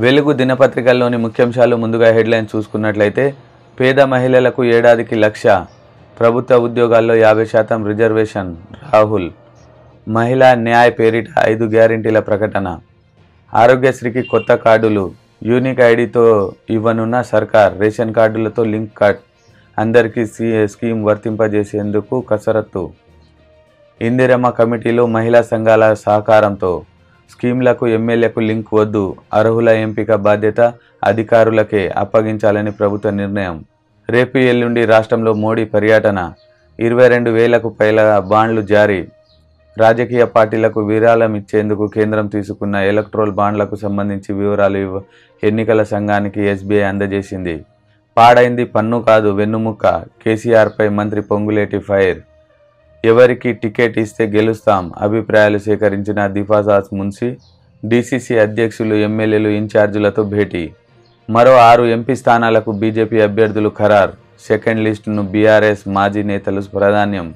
వెలుగు దినపత్రికల్లోని ముఖ్యాంశాలు ముందుగా హెడ్లైన్ చూసుకున్నట్లయితే పేద మహిళలకు ఏడాదికి 1,00,000, ప్రభుత్వ ఉద్యోగాల్లో 50% రిజర్వేషన్ రాహుల్, మహిళా న్యాయ్ పేరిట 5 గ్యారెంటీల ప్రకటన, ఆరోగ్యశ్రీకి కొత్త కార్డులు, యూనిక్ ఐడితో ఇవ్వనున్న సర్కార్, రేషన్ కార్డులతో లింక్ కట్, అందరికీ స్కీమ్ వర్తింపజేసేందుకు కసరత్తు, ఇందిరమ్మ కమిటీలో మహిళా సంఘాల సహకారంతో స్కీమ్లకు ఎమ్మెల్యేకు లింక్ వద్దు, అర్హుల ఎంపిక బాధ్యత అధికారులకే అప్పగించాలని ప్రభుత్వ నిర్ణయం, రేపు ఎల్లుండి రాష్ట్రంలో మోడీ పర్యటన, 22,000కు పైగా బాండ్లు జారీ, రాజకీయ పార్టీలకు విరాళం ఇచ్చేందుకు కేంద్రం తీసుకున్న ఎలక్ట్రోల్ బాండ్లకు సంబంధించి వివరాలు ఎన్నికల సంఘానికి ఎస్బీఐ అందజేసింది. పాడైంది పన్ను కాదు వెన్నుముక్క, కేసీఆర్పై మంత్రి పొంగులేటి ఫైర్, ఎవరికి టికెట్ ఇస్తే గెలుస్తాం, అభిప్రాయాలు సేకరించిన దిఫాసాస్ మున్సి, డీసీసీ అధ్యక్షులు ఎమ్మెల్యేలు ఇన్ఛార్జీలతో భేటీ, మరో 6 ఎంపీ స్థానాలకు బీజేపీ అభ్యర్థులు ఖరారు, సెకండ్ లిస్టును బీఆర్ఎస్ మాజీ నేతలు ప్రాధాన్యం,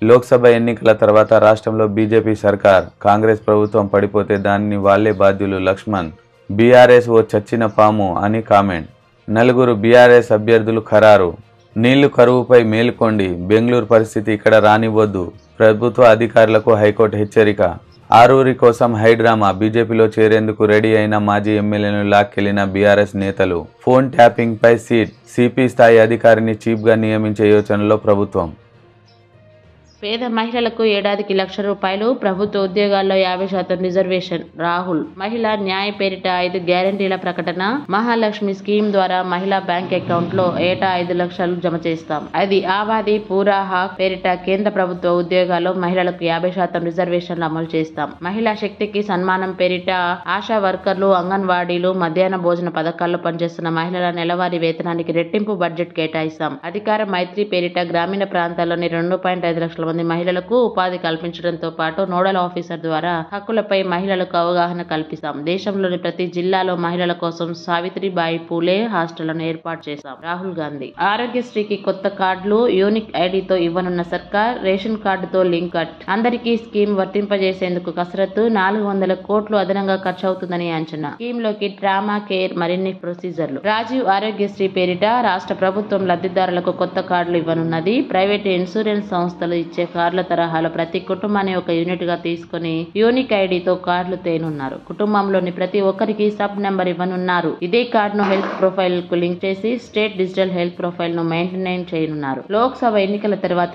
లోక్సభ ఎన్నికల తర్వాత రాష్ట్రంలో బీజేపీ సర్కార్, కాంగ్రెస్ ప్రభుత్వం పడిపోతే దాన్ని వాళ్లే బాధ్యులు లక్ష్మణ్, బీఆర్ఎస్ ఓ చచ్చిన పాము అని కామెంట్, 4 బీఆర్ఎస్ అభ్యర్థులు ఖరారు, నీళ్లు కరువుపై మేలుకోండి, బెంగళూరు పరిస్థితి ఇక్కడ రానివ్వద్దు, ప్రభుత్వ అధికారులకు హైకోర్టు హెచ్చరిక, ఆరూరి కోసం హైడ్రామా, బీజేపీలో చేరేందుకు రెడీ అయిన మాజీ ఎమ్మెల్యేలను లాక్కెళ్లిన బీఆర్ఎస్ నేతలు, ఫోన్ ట్యాపింగ్ పై సిపి స్థాయి అధికారిని చీఫ్గా నియమించే యోచనలో ప్రభుత్వం. పేద మహిళలకు ఏడాదికి 1,00,000 రూపాయలు, ప్రభుత్వ ఉద్యోగాల్లో 50% రిజర్వేషన్ రాహుల్, మహిళా న్యాయ పేరిట 5 గ్యారెంటీల ప్రకటన, మహాలక్ష్మి స్కీమ్ ద్వారా మహిళా బ్యాంక్ అకౌంట్ లో ఏటా 5 లక్షలు జమ చేస్తాం, అది ఆబాది పూరా హాక్ పేరిట కేంద్ర ప్రభుత్వ ఉద్యోగాల్లో మహిళలకు 50% రిజర్వేషన్లు అమలు చేస్తాం, మహిళా శక్తికి సన్మానం పేరిట ఆశా వర్కర్లు, అంగన్వాడీలు, మధ్యాహ్న భోజన పథకాల్లో పనిచేస్తున్న మహిళల నెలవారీ వేతనానికి రెట్టింపు బడ్జెట్ కేటాయిస్తాం, అధికార మైత్రి పేరిట గ్రామీణ ప్రాంతాల్లోని 2.5 లక్షల మంది మహిళలకు ఉపాధి కల్పించడంతో పాటు నోడల్ ఆఫీసర్ ద్వారా హక్కులపై మహిళలకు అవగాహన కల్పిస్తాం, దేశంలోని ప్రతి జిల్లాలో మహిళల కోసం సావిత్రిబాయి పూలే హాస్టళ్లను ఏర్పాటు చేస్తాం, రాహుల్ గాంధీ, ఆరోగ్యశ్రీకి కొత్త కార్డులు, యూనిక్ ఐడితో ఇవ్వనున్న సర్కార్, రేషన్ కార్డుతో లింక్ కట్, అందరికీ స్కీమ్ వర్తింపజేసేందుకు కసరత్తు, 400 కోట్లు అదనంగా ఖర్చు అవుతుందని అంచనా, స్కీమ్ లోకి ట్రామా కేర్ మరిన్ని ప్రొసీజర్లు, రాజీవ్ ఆరోగ్యశ్రీ పేరిట రాష్ట్ర ప్రభుత్వం లబ్ధిదారులకు కొత్త కార్డులు ఇవ్వనున్నది, ప్రైవేట్ ఇన్సూరెన్స్ సంస్థలు ఇచ్చే కార్డుల తరహాలో ప్రతి కుటుంబాన్ని ఒక యూనిట్ గా తీసుకుని యూనిక్ ఐడితో కార్డులు తేనున్నారు, కుటుంబంలోని ప్రతి ఒక్కరికి సబ్ నెంబర్ ఇవ్వనున్నారు, ఇదే కార్డును హెల్త్ ప్రొఫైల్ కు లింక్ చేసి స్టేట్ డిజిటల్ హెల్త్ ప్రొఫైల్ ను మెయింటైన్ చేయనున్నారు, లోక్సభ ఎన్నికల తర్వాత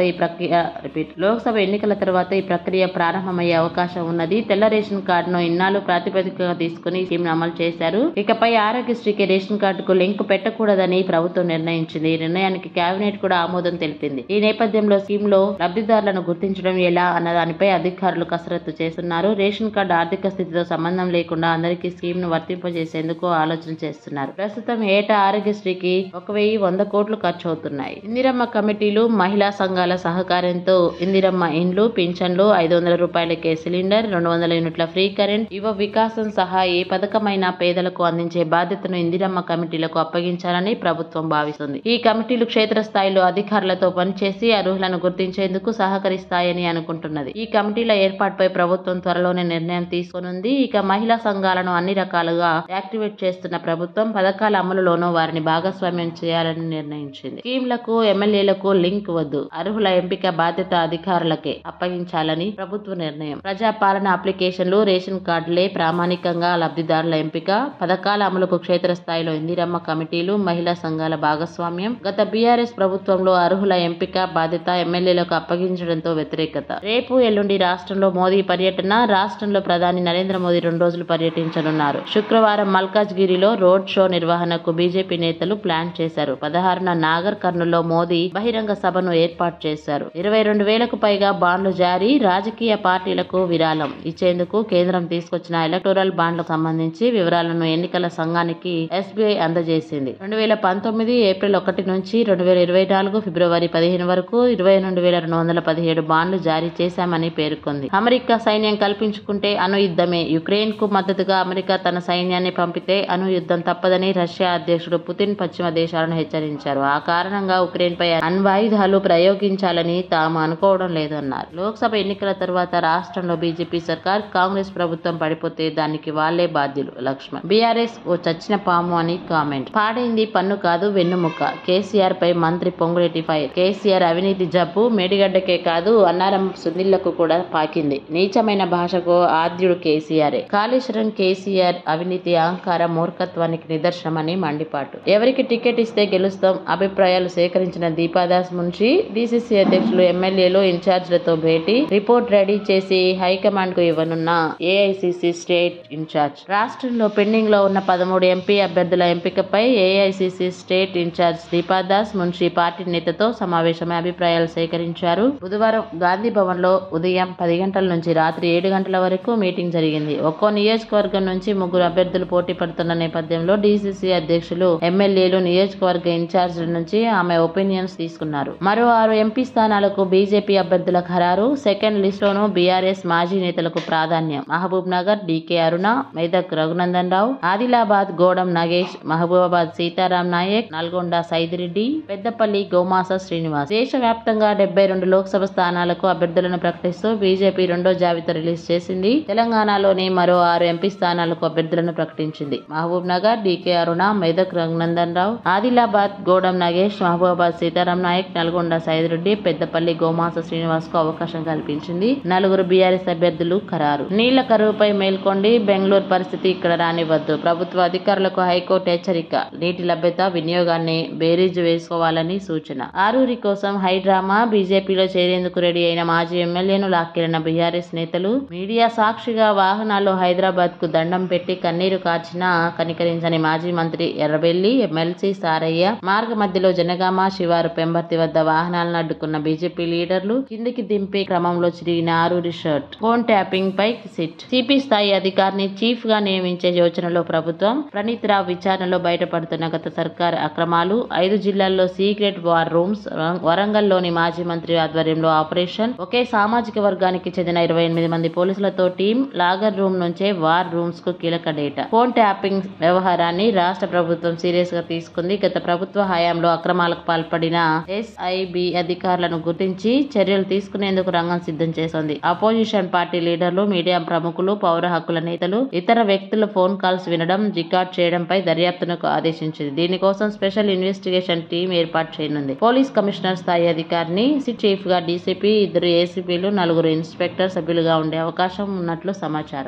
ఈ ప్రక్రియ ప్రారంభమయ్యే అవకాశం ఉన్నది, తెల్ల రేషన్ కార్డును ఇన్నాళ్ళు ప్రాతిపదికగా తీసుకుని స్కీమ్ అమలు చేశారు, ఇకపై ఆరోగ్యశ్రీకి రేషన్ కార్డుకు లింక్ పెట్టకూడదని ప్రభుత్వం నిర్ణయించింది, ఈ నిర్ణయానికి కేబినెట్ కూడా ఆమోదం తెలిపింది, ఈ నేపథ్యంలో స్కీమ్ లో లబ్ధిదారులను గుర్తించడం ఎలా అన్న దానిపై అధికారులు కసరత్తు చేస్తున్నారు, రేషన్ కార్డు ఆర్థిక స్థితితో సంబంధం లేకుండా అందరికీ స్కీమ్ ను వర్తింపజేసేందుకు ఆలోచన చేస్తున్నారు, ప్రస్తుతం ఏటా ఆరోగ్యశ్రీకి 1,100 కోట్లు ఖర్చు అవుతున్నాయి, ఇందిరమ్మ కమిటీలు, మహిళా సంఘాల సహకారంతో ఇందిరమ్మ ఇండ్లు, పింఛన్లు, 500 రూపాయలకే సిలిండర్, 200 యూనిట్ల ఫ్రీ కరెంట్, యువ వికాసం సహా ఏ పథకమైనా పేదలకు అందించే బాధ్యతను ఇందిరమ్మ కమిటీలకు అప్పగించాలని ప్రభుత్వం భావిస్తుంది, ఈ కమిటీలు క్షేత్రస్థాయిలో అధికారులతో పనిచేసి అర్హులను గుర్తించేందుకు సహకరిస్తాయని అనుకుంటున్నది, ఈ కమిటీల ఏర్పాటుపై ప్రభుత్వం త్వరలోనే నిర్ణయం తీసుకోనుంది, ఇక మహిళా సంఘాలను అన్ని రకాలుగా యాక్టివేట్ చేస్తున్న ప్రభుత్వం పథకాల అమలులోనూ వారిని భాగస్వామ్యం చేయాలని నిర్ణయించింది, స్కీమ్లకు ఎమ్మెల్యేలకు లింక్ వద్దు, అర్హుల ఎంపిక బాధ్యత అధికారులకే అప్పగించాలని ప్రభుత్వ నిర్ణయం, ప్రజాపాలన అప్లికేషన్లు, రేషన్ కార్డులే ప్రామాణికంగా లబ్ధిదారుల ఎంపిక, పథకాల అమలుకు క్షేత్రస్థాయిలో ఇందిరమ్మ కమిటీలు, మహిళా సంఘాల భాగస్వామ్యం, గత బీఆర్ఎస్ ప్రభుత్వంలో అర్హుల ఎంపిక బాధ్యత ఎమ్మెల్యేలకు అప్పగించడంతో వ్యతిరేకత, రేపు ఎల్లుండి రాష్ట్రంలో మోదీ పర్యటన, రాష్ట్రంలో ప్రధాని నరేంద్ర మోదీ 2 రోజులు పర్యటించనున్నారు, శుక్రవారం మల్కాజ్గిరిలో రోడ్ షో నిర్వహణకు బీజేపీ నేతలు ప్లాన్ చేశారు, 16న నాగర్ కర్నూల్లో మోదీ బహిరంగ సభను ఏర్పాటు చేశారు, 22,000కు పైగా బాండ్లు జారీ, రాజకీయ పార్టీలకు విరాళం ఇచ్చేందుకు కేంద్రం తీసుకొచ్చిన ఎలక్టోరల్ బాండ్లకు సంబంధించి వివరాలను ఎన్నికల సంఘానికి ఎస్బీఐ అందజేసింది, 2019 ఏప్రిల్ 1 నుంచి 2024 ఫిబ్రవరి 15 వరకు 22,200 317 బాండ్లు జారీ చేశామని పేర్కొంది. అమెరికా సైన్యం కల్పించుకుంటే అణు యుద్ధమే. యుక్రెయిన్ కు మద్దతుగా అమెరికా తన సైన్యాన్ని పంపితే అణు యుద్ధం తప్పదని రష్యా అధ్యక్షుడు పుతిన్ పశ్చిమ దేశాలను హెచ్చరించారు. ఆ కారణంగా ఉక్రెయిన్ పై అణ్వాయుధాలు ప్రయోగించాలని తాము అనుకోవడం లేదన్నారు. లోక్సభ ఎన్నికల తర్వాత రాష్ట్రంలో బీజేపీ సర్కార్, కాంగ్రెస్ ప్రభుత్వం పడిపోతే దానికి వాళ్లే బాధ్యులు. లక్ష్మణ్. బీఆర్ఎస్ ఓ చచ్చిన పాము అని కామెంట్. పాడైంది పన్ను కాదు వెన్నుముక్క. కేసీఆర్ పై మంత్రి పొంగులేటి ఫైర్. కేసీఆర్ అవినీతి జబ్బు మేడిగడ్డకే కాదు అన్నారం సునీళ్లకు కూడా పాకింది. నీచమైన భాషకు ఆద్యుడు కేసీఆరే. కాళేశ్వరం కేసీఆర్ అవినీతి, అహంకార, మూర్ఖత్వానికి నిదర్శనమని మండిపాటు. ఎవరికి టికెట్ ఇస్తే గెలుస్తాం అభిప్రాయాలు సేకరించిన దీపాదాస్ మున్షి డీసీసీ అధ్యక్షులు, ఎమ్మెల్యేలు, ఇన్ఛార్జ్లతో భేటీ. రిపోర్ట్ రెడీ చేసి హైకమాండ్ కు ఇవ్వనున్న ఏఐసీసీ స్టేట్ ఇన్ఛార్జ్. రాష్ట్రంలో పెండింగ్ లో ఉన్న 13 ఎంపీ అభ్యర్థుల ఎంపికపై AICC state in charge Deepadas Munshi పార్టీ నేతతో సమావేశమై అభిప్రాయాలు సేకరించారు. బుధవారం గాంధీ భవన్ లో ఉదయం 10 గంటల నుంచి రాత్రి 7 గంటల వరకు మీటింగ్ జరిగింది. ఒక్కో నియోజకవర్గం నుంచి 3 అభ్యర్థులు పోటీ పడుతున్న నేపథ్యంలో డీసీసీ అధ్యక్షులు, ఎమ్మెల్యేలు, నియోజకవర్గ ఇన్ఛార్జీల నుంచి ఆమె ఒపీనియన్స్ తీసుకున్నారు. మరో 6 ఎంపీ స్థానాలకు బీజేపీ అభ్యర్థుల ఖరారు. సెకండ్ లిస్ట్ లోనూ బీఆర్ఎస్ మాజీ నేతలకు ప్రాధాన్యం. మహబూబ్ నగర్ డీకే అరుణ, మెదక్ రఘునందన్ రావు, ఆదిలాబాద్ గోడం నగేష్, మహబూబాబాద్ సీతారాం నాయక్, నల్గొండ సైదిరెడ్డి, పెద్దపల్లి గోమాస శ్రీనివాస్. దేశవ్యాప్తంగా 72 లోక్సభ స్థానాలకు అభ్యర్థులను ప్రకటిస్తూ బీజేపీ రెండో జాబితా రిలీజ్ చేసింది. తెలంగాణలోని మరో 6 ఎంపీ స్థానాలకు అభ్యర్థులను ప్రకటించింది. మహబూబ్ నగర్ డీకే అరుణ, మెదక్ రఘునందన్ రావు, ఆదిలాబాద్ గోడం నగేష్, మహబూబాబాద్ సీతారాం నాయక్, నల్గొండ సైదిరెడ్డి, పెద్దపల్లి గోమాస శ్రీనివాస్ కు అవకాశం కల్పించింది. 4 బీఆర్ఎస్ అభ్యర్థులు ఖరారు. నీళ్ల కరువుపై మేల్కొండి, బెంగళూరు పరిస్థితి ఇక్కడ రానివద్దు. ప్రభుత్వ అధికారులకు హైకోర్టు హెచ్చరిక. నీటి లభ్యత, వినియోగాన్ని బేరీజు వేసుకోవాలని సూచన. ఆరూరి కోసం హైడ్రామా. బీజేపీలో చేరేందుకు రెడీ అయిన మాజీ ఎమ్మెల్యేను లాక్కెళ్లిన బీఆర్ఎస్ నేతలు. మీడియా సాక్షిగా వాహనాల్లో హైదరాబాద్ కు దండం పెట్టి కన్నీరు కార్చినా కనికరించని మాజీ మంత్రి ఎర్రబెల్లి, ఎమ్మెల్సీ సారయ్య. మార్గ మధ్యలో జనగామ శివారు పెంబర్తి వద్ద వాహనాలను అడ్డుకున్న బీజేపీ లీడర్లు. కిందికి దింపే క్రమంలో చిరిగిన ఆరూరి షర్ట్. ఫోన్ ట్యాపింగ్ పై సిట్. సిపి స్థాయి అధికారిని చీఫ్ గా నియమించే యోచనలో ప్రభుత్వం. ప్రణీత్ రావు విచారణలో బయటపడుతున్న గత సర్కార్ అక్రమాలు. 5 జిల్లాల్లో సీక్రెట్ వార్ రూమ్స్. వరంగల్లోని మాజీ మంత్రి ఆధ్వర్యంలో ఆపరేషన్. ఒకే సామాజిక వర్గానికి చెందిన 28 మంది పోలీసులతో టీం. లాగర్ రూమ్ నుంచే వార్ రూమ్స్ కు కీలక డేటా. ఫోన్ ట్యాపింగ్ వ్యవహారాన్ని రాష్ట్ర ప్రభుత్వం సీరియస్ గా తీసుకుంది. గత ప్రభుత్వ హయాంలో అక్రమాలకు పాల్పడిన ఎస్ఐబి అధికారులను గుర్తించి చర్యలు తీసుకునేందుకు రంగం సిద్ధం చేస్తోంది. అపోజిషన్ పార్టీ లీడర్లు, మీడియా ప్రముఖులు, పౌర హక్కుల నేతలు, ఇతర వ్యక్తుల ఫోన్ కాల్స్ వినడం, రికార్డ్ చేయడంపై దర్యాప్తును ఆదేశించింది. దీనికోసం స్పెషల్ ఇన్వెస్టిగేషన్ టీం ఏర్పాటు చేయనుంది. పోలీస్ కమిషనర్ స్థాయి అధికారిని చీఫ్ గా డీసీపీ, 2 ఏసీపీలు, 4 ఇన్స్పెక్టర్ సభ్యులుగా ఉండే అవకాశం ఉన్నట్లు సమాచారం.